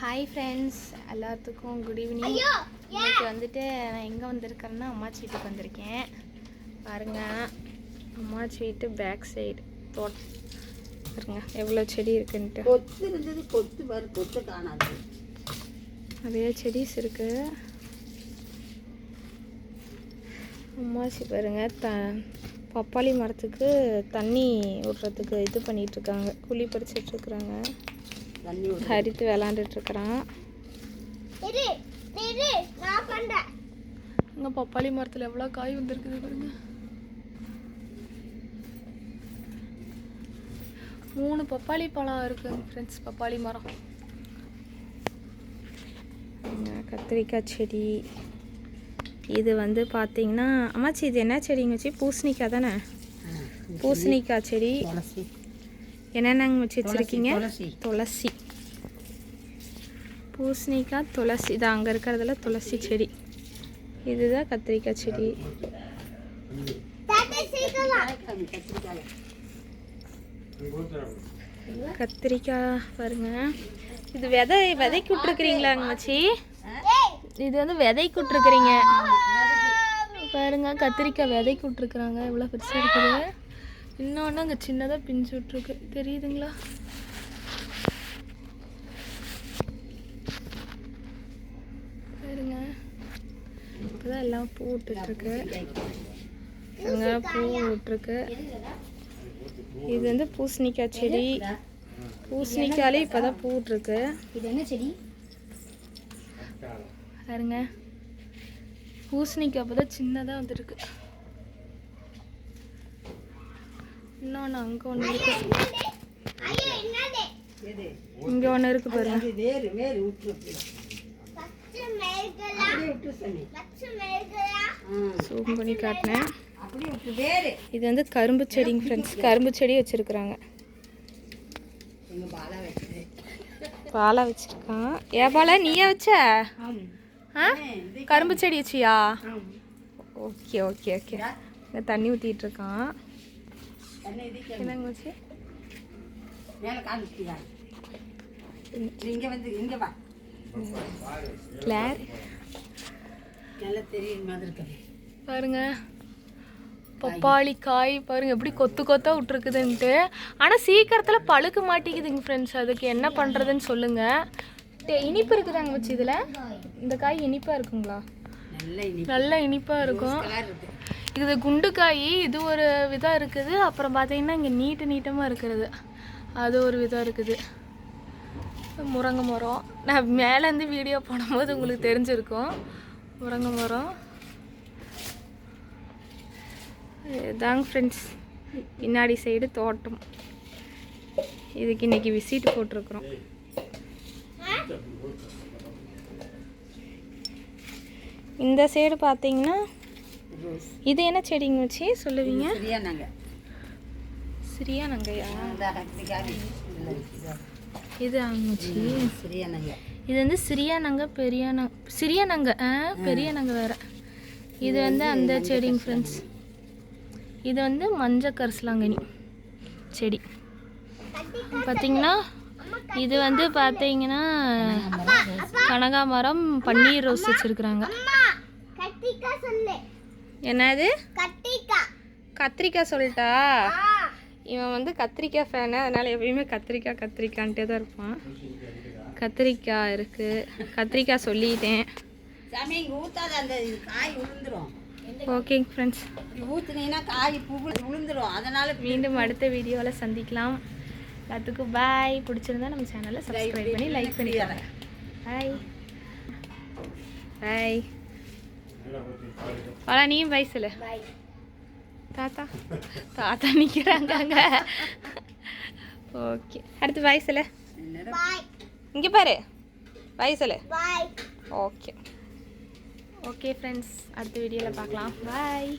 Hi friends, எல்லாத்துக்கும் good evening. இன்றைக்கி வந்துட்டு நான் எங்கே வந்திருக்கேன்னா அம்மாச்சி வீட்டுக்கு வந்திருக்கேன். பாருங்க, அம்மாச்சி வீட்டு பேக் சைடு தோட்டம் பாருங்க எவ்வளோ செடி இருக்குன்ட்டு. கொத்து இருந்தது, கொத்து பாரு, கொத்து காணாது. நிறைய செடிஸ் இருக்கு. அம்மாச்சி பாருங்க பப்பாளி மரத்துக்கு தண்ணி விடுறதுக்கு இது பண்ணிகிட்ருக்காங்க, குழி பறிச்சிட்ருக்குறாங்க. ஹரித்து விளாண்டுட்டு இருக்கிறான். இங்கே பப்பாளி மரத்தில் எவ்வளோ காய் வந்துருக்குது பாருங்க. 3 பப்பாளி பழம் இருக்குங்க ஃப்ரெண்ட்ஸ். பப்பாளி மரம், கத்திரிக்காய் செடி. இது வந்து பார்த்தீங்கன்னா அம்மாச்சி இது என்ன செடிங்க வச்சு? பூசணிக்காய் தானே? பூசணிக்காய் செடி. என்னென்னங்க வச்சு வச்சுருக்கீங்க? துளசி, பூசணிக்காய், துளசி. இது அங்கே இருக்கிறதுல துளசி செடி. இதுதான் கத்திரிக்காய் செடி. கத்திரிக்காய் பாருங்க. இது விதைக்கு விட்டுருக்குறீங்களாங்க வச்சு? இது வந்து விதைக்கு விட்டுருக்குறீங்க பாருங்க. கத்திரிக்காய் விதைக்கு விட்டுருக்குறாங்க. எவ்வளோ பெருசாக இருக்குது. இன்னொன்று அங்கே சின்னதாக பிஞ்சு விட்ருக்கு, தெரியுதுங்களா? பாருங்க, இப்போதான் எல்லாம் பூ விட்டுருக்கு. அங்கே பூ விட்டுருக்கு. இது வந்து பூசணிக்காய் செடி. பூசணிக்காயிலே இப்போ தான் பூ விட்டுருக்கு. இது என்ன செடி பாருங்க, பூசணிக்காய் அப்போ தான் சின்னதாக வந்துருக்கு. இன்னொன்று அங்கே ஒன்று இருக்கு, இங்கே ஒன்று இருக்கு பாருங்க. சூம் பண்ணி காட்டினேன். இது வந்து கரும்பு செடிங்க ஃப்ரெண்ட்ஸ். கரும்பு செடி வச்சுருக்குறாங்க. பாலா வச்சுருக்கான். ஏன் பாலா நீயே வச்ச? கரும்பு செடி வச்சியா? Okay okay okay. இங்கே தண்ணி ஊற்றிட்டு இருக்கான். என்னங்க வச்சு? பாருங்க பப்பாளி காய் பாருங்க எப்படி கொத்து கொத்தா விட்டுருக்குதுன்ட்டு. ஆனால் சீக்கிரத்தில் பழுக்க மாட்டேங்குதுங்க ஃப்ரெண்ட்ஸ். அதுக்கு என்ன பண்ணுறதுன்னு சொல்லுங்கள். இனிப்பு இருக்குதாங்க வச்சு இதில்? இந்த காய் இனிப்பாக இருக்குங்களா? நல்ல இனிப்பாக இருக்கும். இது குண்டு காய், இது ஒரு விதம் இருக்குது. அப்புறம் பார்த்தீங்கன்னா இங்கே நீட்டமாக இருக்கிறது, அது ஒரு விதம் இருக்குது. முருங்கை மரம், நான் மேலேருந்து வீடியோ போடும்போது உங்களுக்கு தெரிஞ்சிருக்கும். முருங்கை மரம் இதாங்க ஃப்ரெண்ட்ஸ். பின்னாடி சைடு தோட்டம். இதுக்கு இன்றைக்கி விசிட் போட்டிருக்குறோம். இந்த சைடு பார்த்தீங்கன்னா இது என்ன செடிங்க வச்சு சொல்லுவீங்க? சிரியா நங்கையா? இது ஆச்சு இது வந்து சிரியா நங்கை, சிறிய நங்கை, பெரிய நங்கை வேற. இது வந்து அந்த செடிங்க ஃப்ரெண்ட்ஸ். இது வந்து மஞ்சள் கரிசலாங்கண்ணி செடி பார்த்தீங்கன்னா. இது வந்து பார்த்தீங்கன்னா கனகாமரம், பன்னீர் ரோஸ் வச்சுருக்குறாங்க. என்னது? கத்திரிக்காய் சொல்லிட்டா? இவன் வந்து கத்திரிக்காய் ஃபேனு, அதனால் எப்பயுமே கத்திரிக்கான்ட்டே தான் இருப்பான். கத்திரிக்காய் இருக்குது. கத்திரிக்காய் சொல்லிட்டேன். ஓகேங்க ஃப்ரெண்ட்ஸ், மீண்டும் அடுத்த வீடியோவில் சந்திக்கலாம். எல்லாத்துக்கும் பாய். பிடிச்சிருந்தா நம்ம சேனலை சப்ஸ்கிரைப் பண்ணி லைக் பண்ணிக்கோங்க. பாய் பாய். வாடா நீயும் பாய் சொல்லு. தாத்தா தாத்தா நிற்கிறாங்க அங்கே. ஓகே, அடுத்து பாய் சொல்லு. இங்கே பாரு, பாய் சொல்லு. ஓகே ஓகே ஃப்ரெண்ட்ஸ், அடுத்த வீடியோவில் பார்க்கலாம். பாய்.